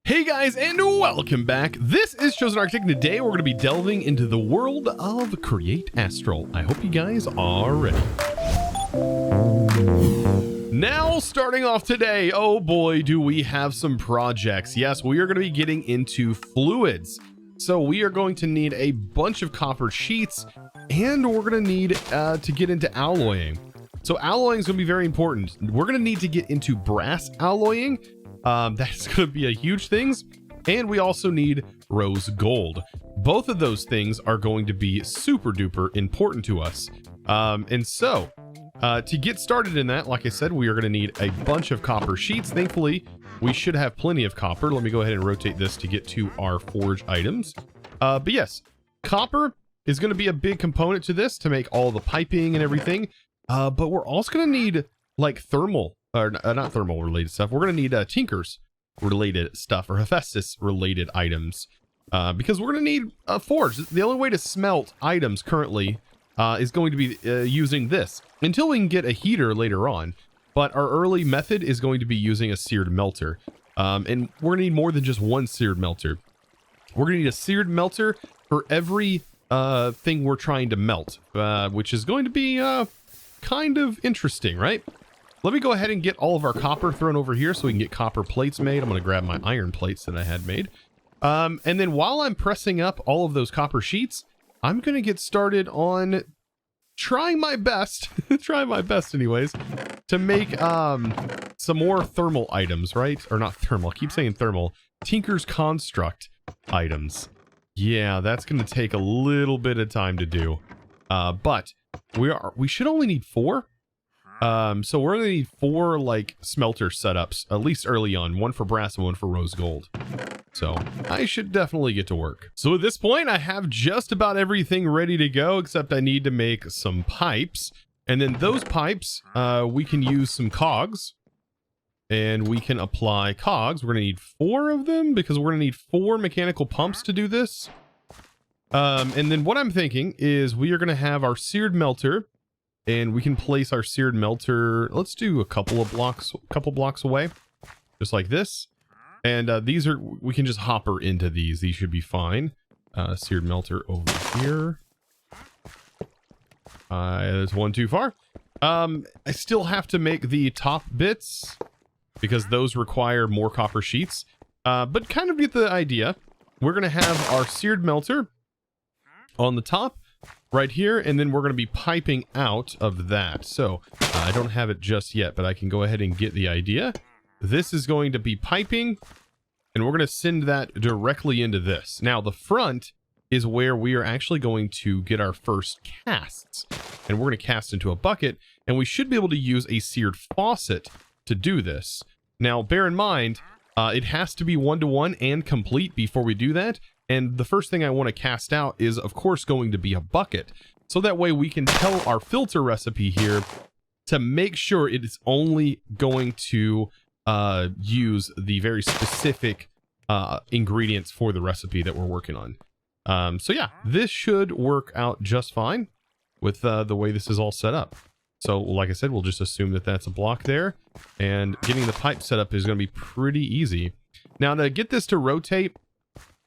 Hey guys, and welcome back. This is ChosenArchitect, and today we're going to be delving into the world of Create Astral. I hope you guys are ready. Now, starting off today, oh boy, do we have some projects. Yes, we are going to be getting into fluids. So we are going to need a bunch of copper sheets, and we're going to need to get into alloying. So alloying is going to be very important. We're going to need to get into brass alloying. That's going to be a huge thing. And we also need rose gold. Both of those things are going to be super duper important to us. To get started in that, like I said, we are going to need a bunch of copper sheets. Thankfully, we should have plenty of copper. Let me go ahead and rotate this to get to our forge items. But yes, copper is going to be a big component to this to make all the piping and everything. But we're also going to need like thermal, or not thermal related stuff. We're going to need Tinker's related stuff or Hephaestus related items because we're going to need a forge. The only way to smelt items currently is going to be using this until we can get a heater later on. But our early method is going to be using a seared melter. And we're going to need more than just one seared melter. We're going to need a seared melter for every thing we're trying to melt, which is going to be kind of interesting, right? Let me go ahead and get all of our copper thrown over here so we can get copper plates made. I'm going to grab my iron plates that I had made. And then while I'm pressing up all of those copper sheets, I'm going to get started on trying my best, anyways, to make some more thermal items, right? Or not thermal, I keep saying thermal. Tinker's Construct items. Yeah, that's going to take a little bit of time to do. But we should only need 4. So we're gonna need 4 like smelter setups, at least early on, 1 for brass and 1 for rose gold. So I should definitely get to work. So at this point, I have just about everything ready to go, except I need to make some pipes. And then those pipes, we can use some cogs, and we can apply cogs. We're gonna need 4 of them because we're gonna need 4 mechanical pumps to do this. And then what I'm thinking is we are gonna have our seared melter. And we can place our seared melter, let's do a couple blocks away, just like this. And these are, we can just hopper into these. These should be fine. Seared melter over here. There's one too far. I still have to make the top bits because those require more copper sheets. But kind of get the idea. We're going to have our seared melter on the top. Right here, and then we're going to be piping out of that. So I don't have it just yet, but I can go ahead and get the idea. This is going to be piping, and we're going to send that directly into this. Now the front is where we are actually going to get our first casts, and we're going to cast into a bucket, and we should be able to use a seared faucet to do this. Now bear in mind, it has to be 1-to-1 and complete before we do that. And the first thing I want to cast out is, of course, going to be a bucket. So that way we can tell our filter recipe here to make sure it is only going to use the very specific ingredients for the recipe that we're working on. So yeah, this should work out just fine with the way this is all set up. So like I said, we'll just assume that that's a block there. And getting the pipe set up is going to be pretty easy. Now to get this to rotate,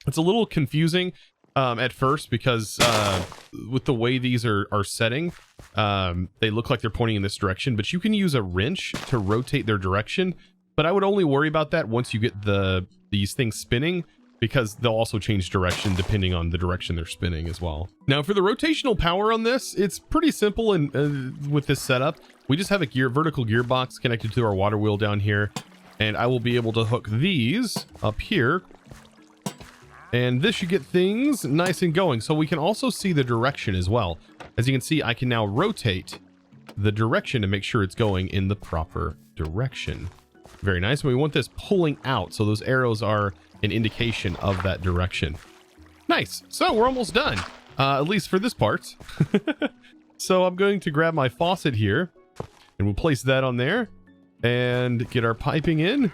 it's a little confusing at first because with the way these are setting, they look like they're pointing in this direction, but you can use a wrench to rotate their direction. But I would only worry about that once you get these things spinning, because they'll also change direction depending on the direction they're spinning as well. Now for the rotational power on this, it's pretty simple. And with this setup, we just have a vertical gearbox connected to our water wheel down here, and I will be able to hook these up here. And this should get things nice and going. So we can also see the direction as well. As you can see, I can now rotate the direction to make sure it's going in the proper direction. Very nice. And we want this pulling out, so those arrows are an indication of that direction. Nice. So we're almost done, at least for this part. So I'm going to grab my faucet here, and we'll place that on there and get our piping in.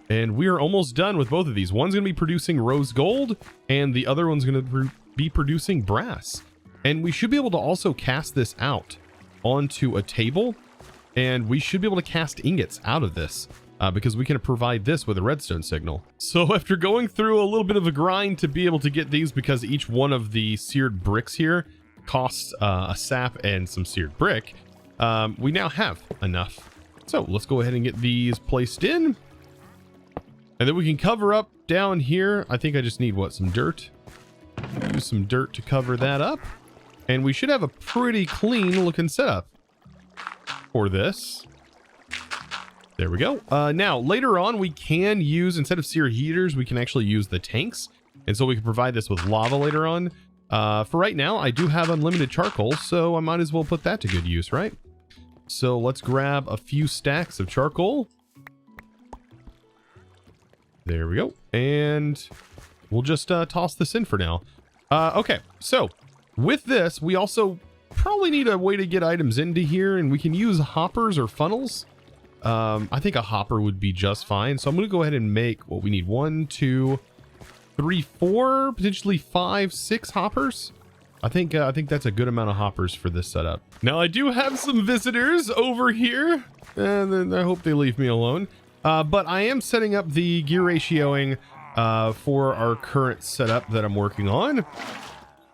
And we are almost done with both of these. One's going to be producing rose gold, and the other one's going to be producing brass. And we should be able to also cast this out onto a table, and we should be able to cast ingots out of this. because we can provide this with a redstone signal. So after going through a little bit of a grind to be able to get these, because each one of the seared bricks here costs a sap and some seared brick, we now have enough. So let's go ahead and get these placed in. And then we can cover up down here. I think I just need, what, some dirt? Use some dirt to cover that up. And we should have a pretty clean looking setup for this. There we go. Now, later on, we can use, instead of sear heaters, we can actually use the tanks. And so we can provide this with lava later on. For right now, I do have unlimited charcoal, so I might as well put that to good use, right? So let's grab a few stacks of charcoal. There we go. And we'll just toss this in for now. Okay, so with this, we also probably need a way to get items into here, and we can use hoppers or funnels. I think a hopper would be just fine. So I'm going to go ahead and make what we need. 1, 2, 3, 4, potentially 5, 6 hoppers. I think that's a good amount of hoppers for this setup. Now I do have some visitors over here, and then I hope they leave me alone. But I am setting up the gear ratioing for our current setup that I'm working on.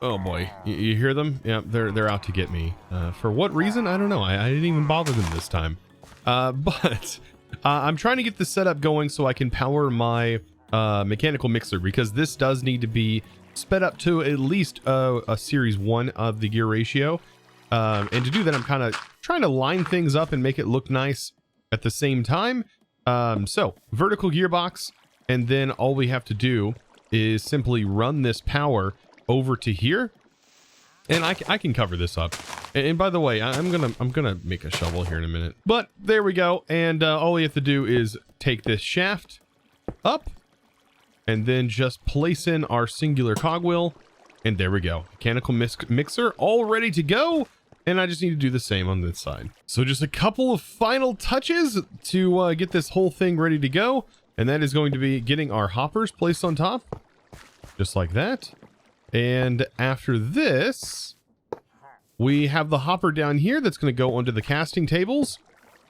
Oh boy, you hear them? Yeah, they're out to get me. For what reason? I don't know. I didn't even bother them this time. But I'm trying to get the setup going so I can power my mechanical mixer, because this does need to be sped up to at least a series 1 of the gear ratio. And to do that, I'm kind of trying to line things up and make it look nice at the same time. So vertical gearbox, and then all we have to do is simply run this power over to here, and I can cover this up. And by the way, I'm gonna make a shovel here in a minute, but there we go. And all we have to do is take this shaft up and then just place in our singular cogwheel, and there we go. Mechanical mixer all ready to go. And I just need to do the same on this side. So just a couple of final touches to get this whole thing ready to go. And that is going to be getting our hoppers placed on top. Just like that. And after this, we have the hopper down here that's going to go onto the casting tables.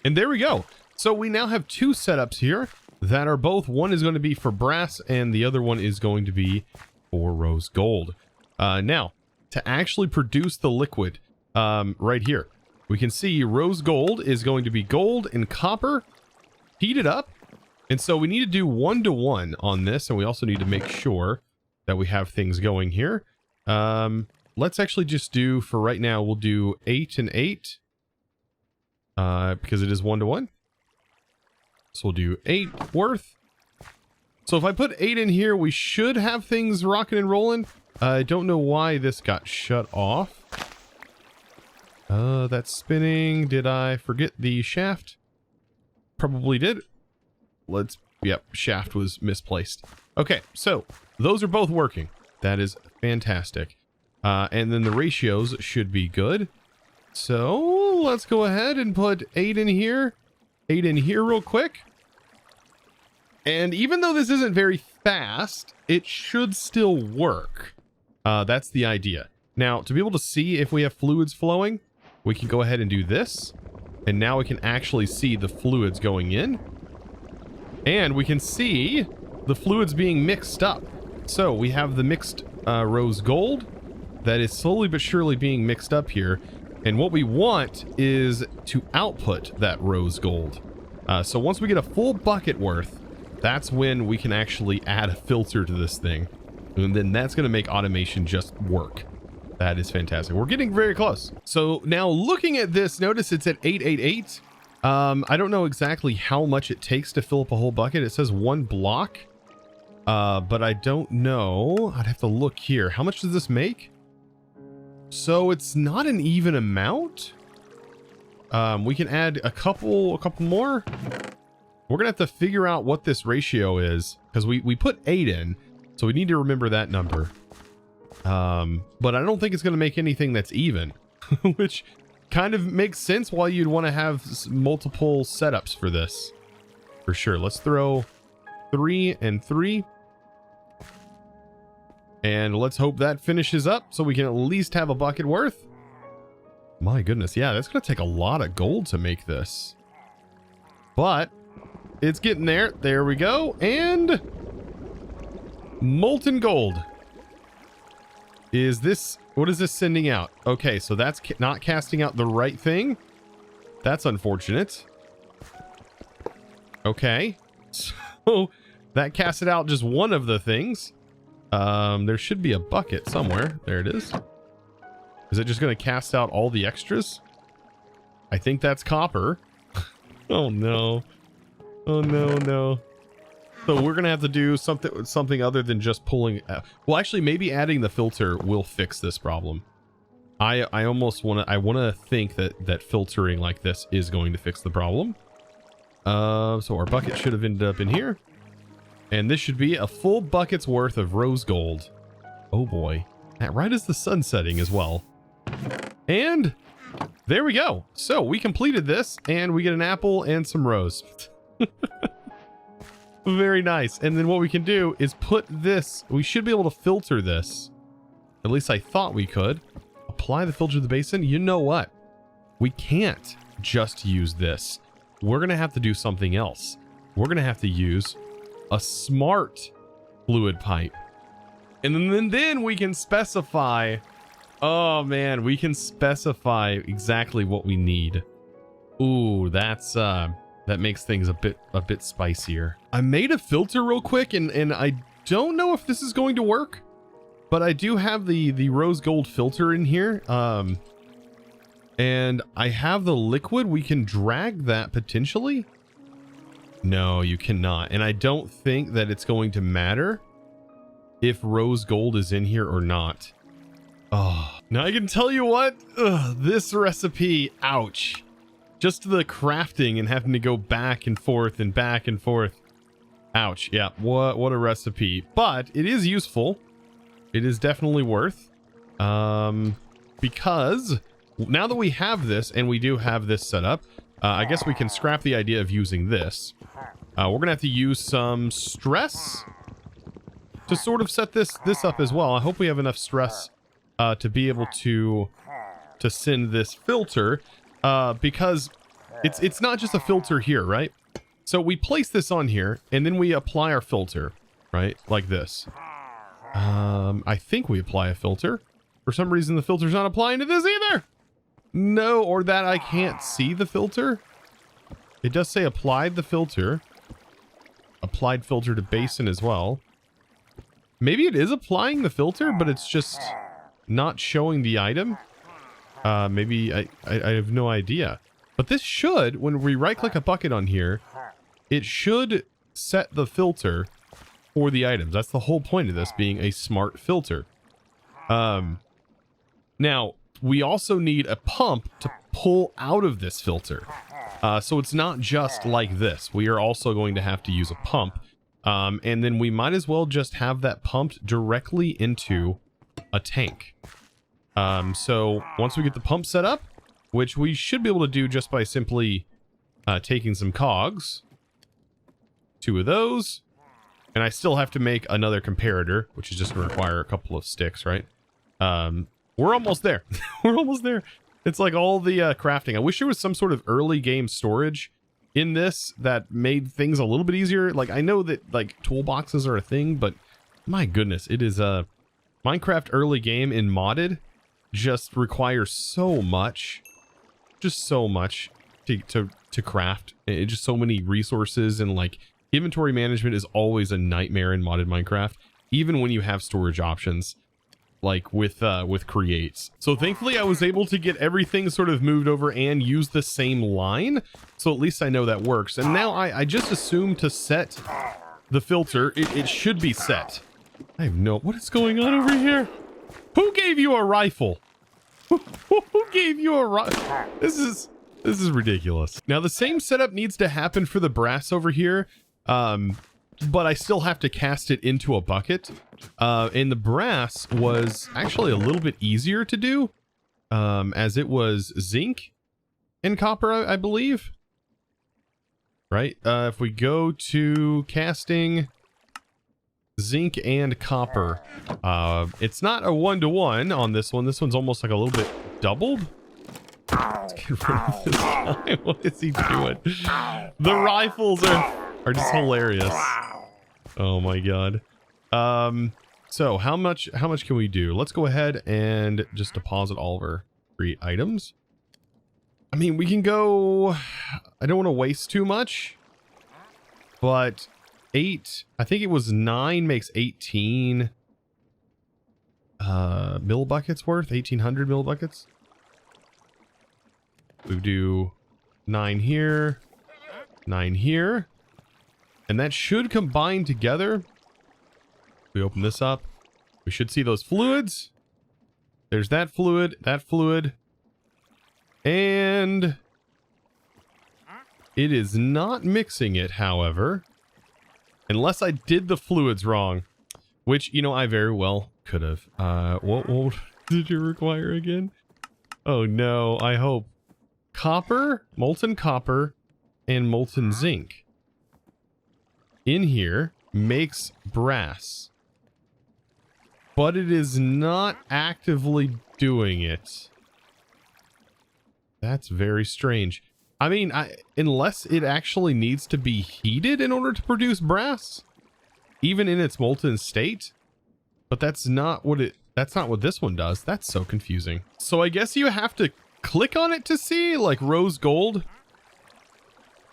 And there we go. So we now have 2 setups here that are both, one is going to be for brass and the other one is going to be for rose gold. Now, to actually produce the liquid, right here, we can see rose gold is going to be gold and copper heated up. And so we need to do 1-to-1 on this. And we also need to make sure that we have things going here. Let's actually just do, for right now, we'll do 8 and 8. Because it is 1-to-1. So we'll do 8 worth. So if I put 8 in here, we should have things rocking and rolling. I don't know why this got shut off. That's spinning. Did I forget the shaft? Probably did. Yep, shaft was misplaced. Okay, so those are both working. That is fantastic. And then the ratios should be good. So let's go ahead and put 8 in here. 8 in here real quick. And even though this isn't very fast, it should still work. That's the idea. Now, to be able to see if we have fluids flowing, we can go ahead and do this. And now we can actually see the fluids going in. And we can see the fluids being mixed up. So we have the mixed rose gold that is slowly but surely being mixed up here. And what we want is to output that rose gold. So once we get a full bucket worth, that's when we can actually add a filter to this thing. And then that's going to make automation just work. That is fantastic. We're getting very close. So now looking at this, notice it's at 888. I don't know exactly how much it takes to fill up a whole bucket. It says 1 block. But I don't know. I'd have to look here. How much does this make? So it's not an even amount. We can add a couple more. We're gonna have to figure out what this ratio is, because we put 8 in, so we need to remember that number. But I don't think it's gonna make anything that's even, which kind of makes sense why you'd want to have multiple setups for this. For sure. Let's throw 3 and 3. And let's hope that finishes up so we can at least have a bucket worth. My goodness, yeah, that's going to take a lot of gold to make this. But It's getting there. There we go. And molten gold. Is this, what is this sending out? Okay, so that's not casting out the right thing. That's unfortunate. Okay. So that casted out just one of the things. There should be a bucket somewhere. There it is. Is it just going to cast out all the extras? I think that's copper. Oh no. Oh no, no. So we're going to have to do something other than just pulling. Well, actually, maybe adding the filter will fix this problem. I almost want to think that filtering like this is going to fix the problem. So our bucket should have ended up in here. And this should be a full bucket's worth of rose gold. Oh boy. Right as the sun setting as well. And there we go. So we completed this and we get an apple and some rose. Very nice. And then what we can do is put this, we should be able to filter this. At least I thought we could. Apply the filter to the basin. You know what? We can't just use this. We're going to have to do something else. We're going to have to use a smart fluid pipe. And then we can specify, oh man, we can specify exactly what we need. Ooh, that's that makes things a bit spicier. I made a filter real quick and I don't know if this is going to work, but I do have the rose gold filter in here. And I have the liquid. We can drag that potentially. No, you cannot. And I don't think that it's going to matter if rose gold is in here or not. Oh, now I can tell you what, this recipe, ouch. Just the crafting and having to go back and forth and back and forth. Ouch. Yeah, what a recipe. But it is useful. It is definitely worth. Because now that we have this and we do have this set up, I guess we can scrap the idea of using this. We're going to have to use some stress to sort of set this up as well. I hope we have enough stress to be able to send this filter, because it's not just a filter here, right? So we place this on here and then we apply our filter, right? Like this. I think we apply a filter. For some reason, the filter's not applying to this either. No, or that I can't see the filter. It does say applied the filter. Applied filter to basin as well. Maybe it is applying the filter, but it's just not showing the item. Maybe I have no idea. But this should, when we right-click a bucket on here, it should set the filter for the items. That's the whole point of this being a smart filter. Now, we also need a pump to pull out of this filter. So it's not just like this. We are also going to have to use a pump. And then we might as well just have that pumped directly into a tank. So once we get the pump set up, which we should be able to do just by simply taking some cogs, 2 of those, and I still have to make another comparator, which is just going to require a couple of sticks, right? We're almost there. We're almost there. It's like all the crafting. I wish there was some sort of early game storage in this that made things a little bit easier. Like, I know that like toolboxes are a thing, but my goodness, it is Minecraft early game in modded just requires so much, just so much to craft. It just so many resources, and like inventory management is always a nightmare in modded Minecraft, even when you have storage options like with creates. So thankfully I was able to get everything sort of moved over and use the same line. So at least I know that works. And now I just assume to set the filter, it should be set. I have no, what is going on over here? Who gave you a rifle? Who gave you a rifle? This is ridiculous. Now the same setup needs to happen for the brass over here. But I still have to cast it into a bucket. And the brass was actually a little bit easier to do, as it was zinc and copper, I believe. Right? If we go to casting zinc and copper, it's not a 1-to-1 on this one. This one's almost like a little bit doubled. Let's get rid of this guy. What is he doing? The rifles are... are just hilarious. Oh my god. So how much can we do? Let's go ahead and just deposit all of our free items. I mean, we can go, I don't want to waste too much, but 8, I think it was 9 makes 18 mill buckets worth, 1800 mill buckets. We do 9 here, 9 here, and that should combine together. We open this up, we should see those fluids. There's that fluid, and it is not mixing it, however, unless I did the fluids wrong, which, you know, I very well could have. What did you require again? Oh no, I hope. Copper, molten copper, and molten zinc in here makes brass, but it is not actively doing it. That's very strange. I mean, unless it actually needs to be heated in order to produce brass, even in its molten state. But that's not what this one does. That's so confusing. So I guess you have to click on it to see. Like rose gold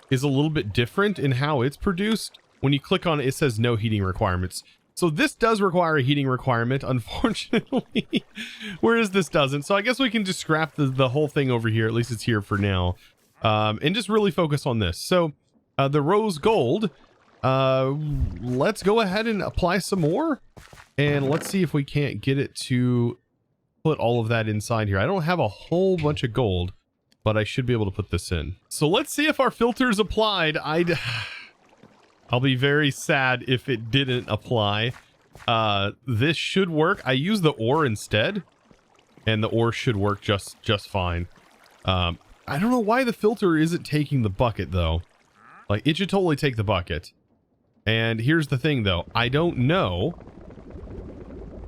is a little bit different in how it's produced. When you click on it, it says no heating requirements. So this does require a heating requirement, unfortunately, whereas this doesn't. So I guess we can just scrap the whole thing over here. At least it's here for now. And just really focus on this. So the rose gold, let's go ahead and apply some more. And let's see if we can't get it to put all of that inside here. I don't have a whole bunch of gold, but I should be able to put this in. So let's see if our filter's applied. I'll be very sad if it didn't apply. This should work. I use the ore instead, and the ore should work just fine. I don't know why the filter isn't taking the bucket though. Like, it should totally take the bucket. And here's the thing though, I don't know,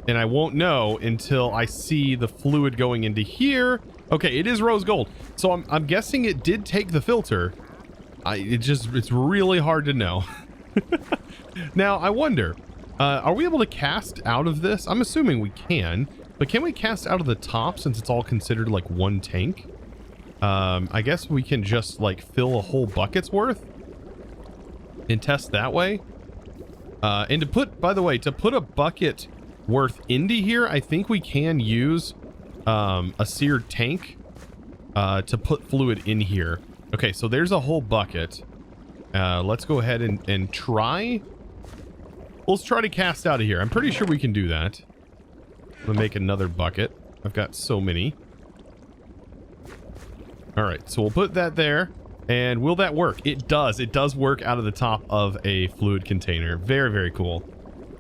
and I won't know until I see the fluid going into here. Okay, it is rose gold, so I'm guessing it did take the filter. It's really hard to know. Now, I wonder, are we able to cast out of this? I'm assuming we can, but can we cast out of the top since it's all considered like one tank? I guess we can just like fill a whole bucket's worth and test that way. And to put, by the way, to put a bucket worth into here, I think we can use a seared tank to put fluid in here. Okay, so there's a whole bucket. Let's go ahead and try. Let's try to cast out of here. I'm pretty sure we can do that. I'm gonna make another bucket. I've got so many. All right, so we'll put that there. And will that work? It does. It does work out of the top of a fluid container. Very, very cool.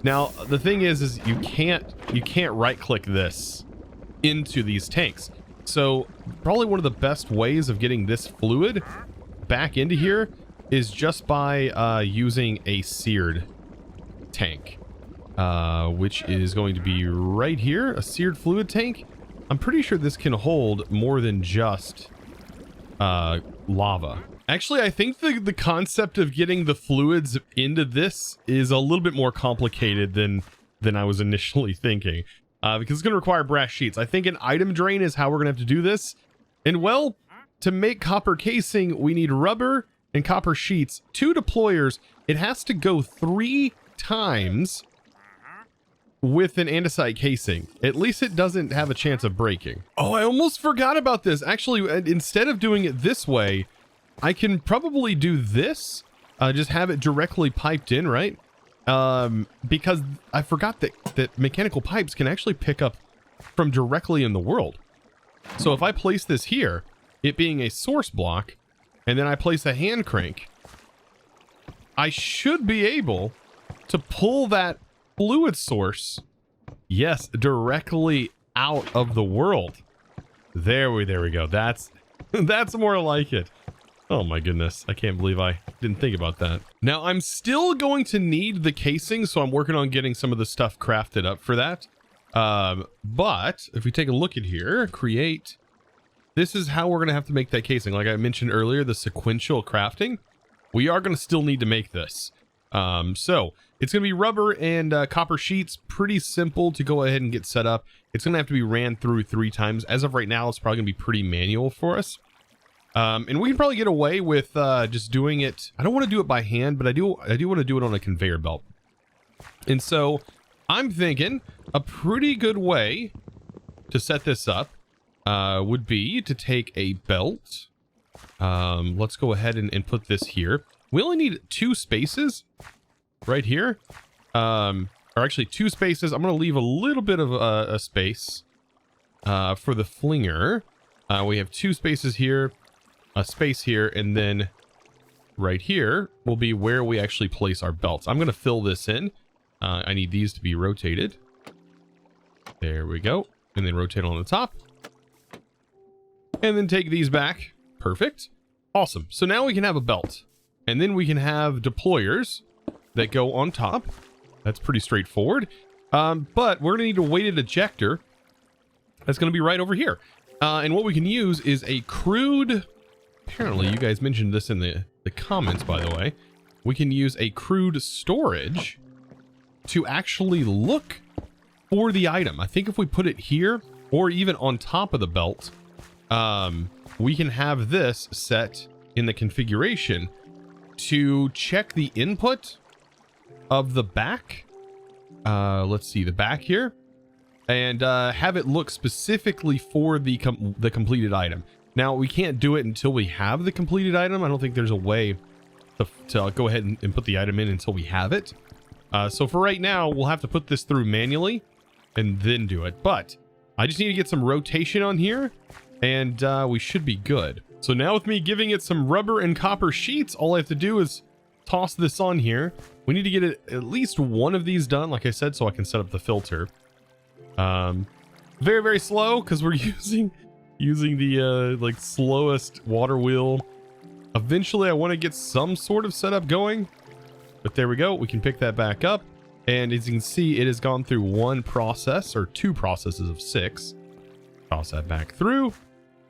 Now, the thing is you can't right-click this into these tanks. So probably one of the best ways of getting this fluid back into here is just by using a seared tank, which is going to be right here, a seared fluid tank. I'm pretty sure this can hold more than just lava. Actually, I think the concept of getting the fluids into this is a little bit more complicated than I was initially thinking, because it's going to require brass sheets. I think an item drain is how we're going to have to do this. And well, to make copper casing, we need rubber and copper sheets, 2 deployers. It has to go 3 times with an andesite casing. At least it doesn't have a chance of breaking. Oh, I almost forgot about this. Actually, instead of doing it this way, I can probably do this. Just have it directly piped in, right? Because I forgot that mechanical pipes can actually pick up from directly in the world. So if I place this here, it being a source block, and then I place a hand crank, I should be able to pull that fluid source, yes, directly out of the world. There we go. That's more like it. Oh my goodness, I can't believe I didn't think about that. Now, I'm still going to need the casing, so I'm working on getting some of the stuff crafted up for that. But if we take a look at here, create, this is how we're going to have to make that casing. Like I mentioned earlier, the sequential crafting. we are going to still need to make this. So it's going to be rubber and copper sheets. Pretty simple to go ahead and get set up. It's going to have to be ran through 3 times. As of right now, it's probably going to be pretty manual for us. And we can probably get away with just doing it. I don't want to do it by hand, but I do want to do it on a conveyor belt. And so I'm thinking a pretty good way to set this up would be to take a belt. Let's go ahead and put this here. We only need 2 spaces right here. Or actually 2 spaces. I'm going to leave a little bit of a space for the flinger. We have 2 spaces here, a space here, and then right here will be where we actually place our belts. I'm going to fill this in. I need these to be rotated. There we go. And then rotate on the top. And then take these back. Perfect. Awesome. So now we can have a belt. And then we can have deployers that go on top. That's pretty straightforward. But we're going to need a weighted ejector. That's going to be right over here. And what we can use is a crude... Apparently, you guys mentioned this in the comments, by the way. We can use a crude storage to actually look for the item. I think if we put it here, or even on top of the belt, we can have this set in the configuration to check the input of the back. Let's see, the back here. And have it look specifically for the completed item. Now, we can't do it until we have the completed item. I don't think there's a way to go ahead and put the item in until we have it. So for right now, we'll have to put this through manually and then do it. But I just need to get some rotation on here, and we should be good. So now with me giving it some rubber and copper sheets, all I have to do is toss this on here. We need to get at least one of these done, like I said, so I can set up the filter. Very, very slow, because we're using the like slowest water wheel. Eventually I want to get some sort of setup going, but there we go. We can pick that back up, and as you can see, it has gone through 1 process, or 2 processes of 6. Toss that back through,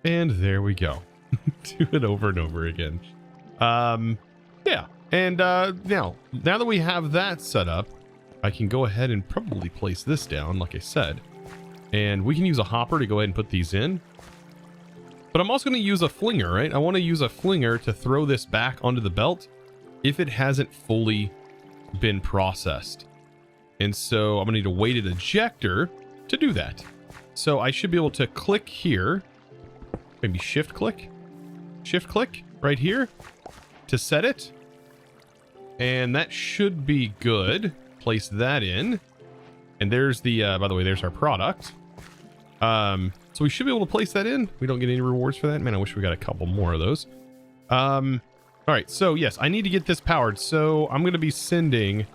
and there we go. Do it over and over again. Yeah, and now that we have that set up, I can go ahead and probably place this down, like I said, and we can use a hopper to go ahead and put these in. But I'm also going to use a flinger, right? I want to use a flinger to throw this back onto the belt if it hasn't fully been processed. And so I'm going to need a weighted ejector to do that. So I should be able to click here, maybe shift click right here to set it. And that should be good. Place that in. And there's the, by the way, there's our product. So we should be able to place that in. We don't get any rewards for that. Man, I wish we got a couple more of those. All right, so yes, I need to get this powered. So I'm going to be sending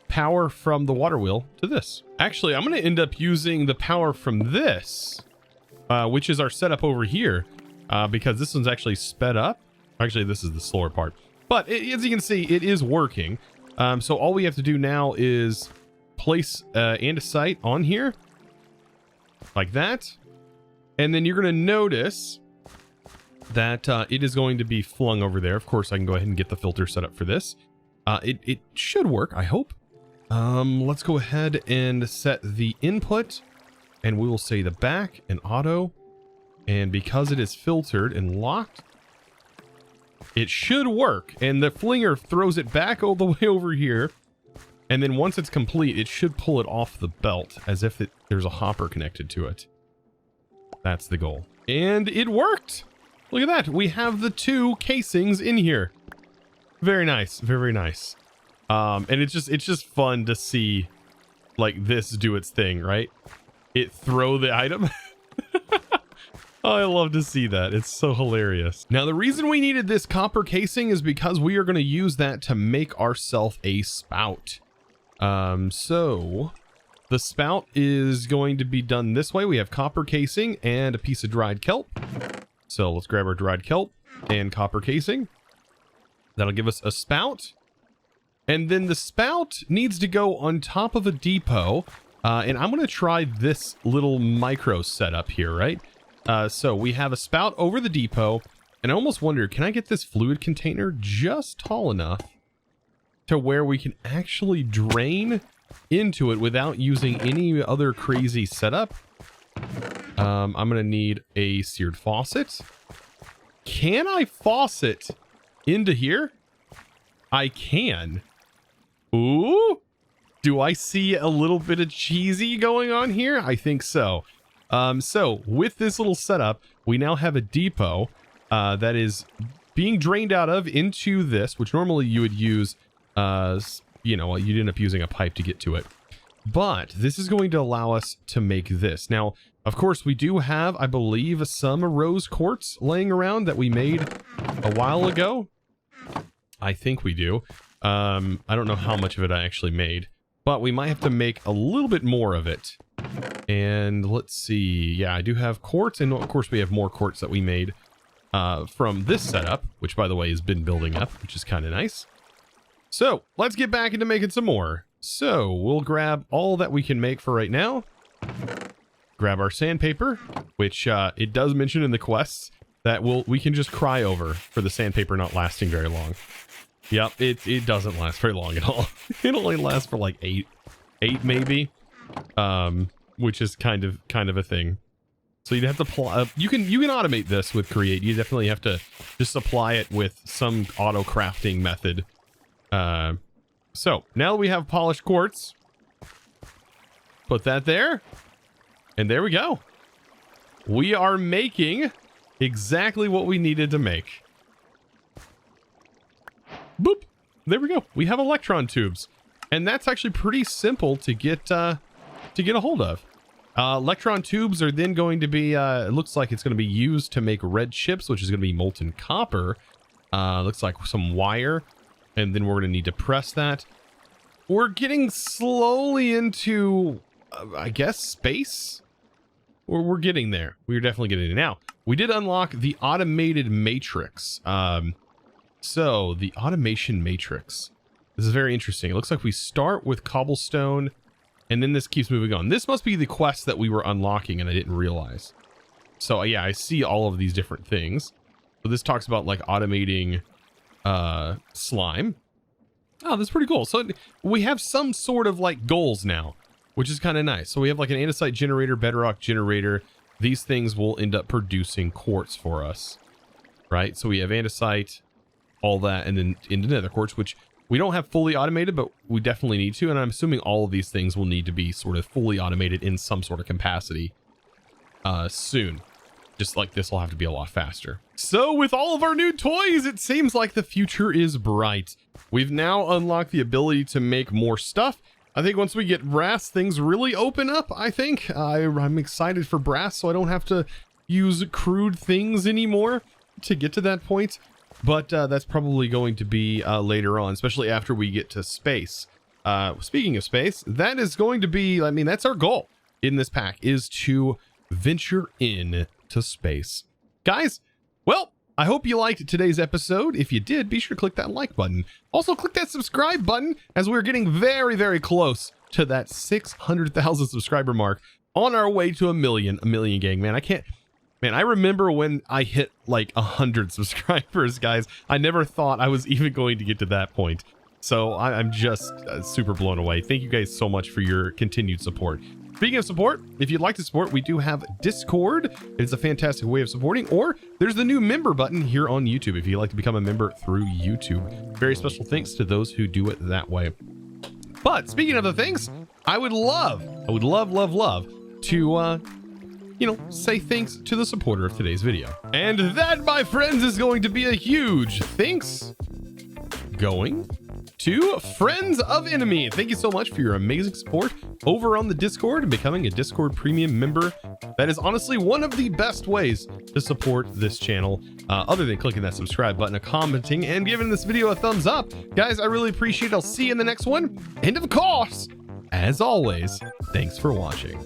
power from the water wheel to this. Actually, I'm going to end up using the power from this, which is our setup over here, because this one's actually sped up. Actually, this is the slower part. But as you can see, it is working. So all we have to do now is place andesite on here, like that. And then you're going to notice that it is going to be flung over there. Of course, I can go ahead and get the filter set up for this. It should work, I hope. Let's go ahead and set the input, and we will say the back and auto. And because it is filtered and locked, it should work. And the flinger throws it back all the way over here. And then once it's complete, it should pull it off the belt as if there's a hopper connected to it. That's the goal. And it worked. Look at that. We have the 2 casings in here. Very nice. Very, very nice. And it's just fun to see like this do its thing, right? It throw the item. Oh, I love to see that. It's so hilarious. Now, the reason we needed this copper casing is because we are going to use that to make ourselves a spout. So the spout is going to be done this way. We have copper casing and a piece of dried kelp. So let's grab our dried kelp and copper casing. That'll give us a spout. And then the spout needs to go on top of a depot. And I'm going to try this little micro setup here, right? So we have a spout over the depot, And I almost wonder, can I get this fluid container just tall enough to where we can actually drain into it without using any other crazy setup? I'm going to need a seared faucet. Can I faucet into here? I can. Ooh. Do I see a little bit of cheesy going on here? I think so. So with this little setup, we now have a depot that is being drained out of into this, which normally you would use, you know, you'd end up using a pipe to get to it. But this is going to allow us to make this. Now, of course, we do have, I believe, some rose quartz laying around that we made a while ago. I think we do. I don't know how much of it I actually made, but we might have to make a little bit more of it. And let's see. Yeah, I do have quartz, and of course we have more quartz that we made from this setup, which by the way has been building up, which is kind of nice. So let's get back into making some more. So we'll grab all that we can make for right now. Grab our sandpaper, which it does mention in the quests that we can just cry over for the sandpaper not lasting very long. Yep, it doesn't last very long at all. It only lasts for like eight maybe, which is kind of a thing. So you'd have to you can automate this with Create. You definitely have to just apply it with some auto crafting method. So now that we have polished quartz, put that there, and there we go. We are making exactly what we needed to make. Boop. There we go. We have electron tubes, and that's actually pretty simple to get a hold of. Electron tubes are then going to be, it looks like it's going to be used to make red chips, which is going to be molten copper. Looks like some wire, and then we're going to need to press that. We're getting slowly into, I guess, space. Or we're getting there. We're definitely getting there. Now, we did unlock the automated matrix. So the automation matrix. This is very interesting. It looks like we start with cobblestone, and then this keeps moving on. This must be the quest that we were unlocking, and I didn't realize. So yeah, I see all of these different things. So this talks about like automating slime. Oh, that's pretty cool. So we have some sort of like goals now, which is kind of nice. So we have like an andesite generator, bedrock generator. These things will end up producing quartz for us, right? So we have andesite, all that, and then into nether quartz, which we don't have fully automated, but we definitely need to. And I'm assuming all of these things will need to be sort of fully automated in some sort of capacity soon. Just like this will have to be a lot faster. So with all of our new toys, it seems like the future is bright. We've now unlocked the ability to make more stuff. I think once we get brass, things really open up, I think. I'm excited for brass, so I don't have to use crude things anymore to get to that point. But that's probably going to be later on, especially after we get to space. Speaking of space, that is going to be, I mean, that's our goal in this pack, is to venture in to space. Guys, well, I hope you liked today's episode. If you did, be sure to click that like button. Also, click that subscribe button, as we're getting very, very close to that 600,000 subscriber mark, on our way to a million gang, man. I remember when I hit like 100 subscribers, guys. I never thought I was even going to get to that point. So I'm just super blown away. Thank you guys so much for your continued support. Speaking of support, if you'd like to support, we do have Discord. It's a fantastic way of supporting, or there's the new member button here on YouTube if you'd like to become a member through YouTube. Very special thanks to those who do it that way. But speaking of the things, I would love to, you know, say thanks to the supporter of today's video. And that, my friends, is going to be a huge thanks going to Friends of Enemy. Thank you so much for your amazing support over on the Discord and becoming a Discord premium member. That is honestly one of the best ways to support this channel, other than clicking that subscribe button, commenting, and giving this video a thumbs up. Guys, I really appreciate it. I'll see you in the next one. And of course, as always, thanks for watching.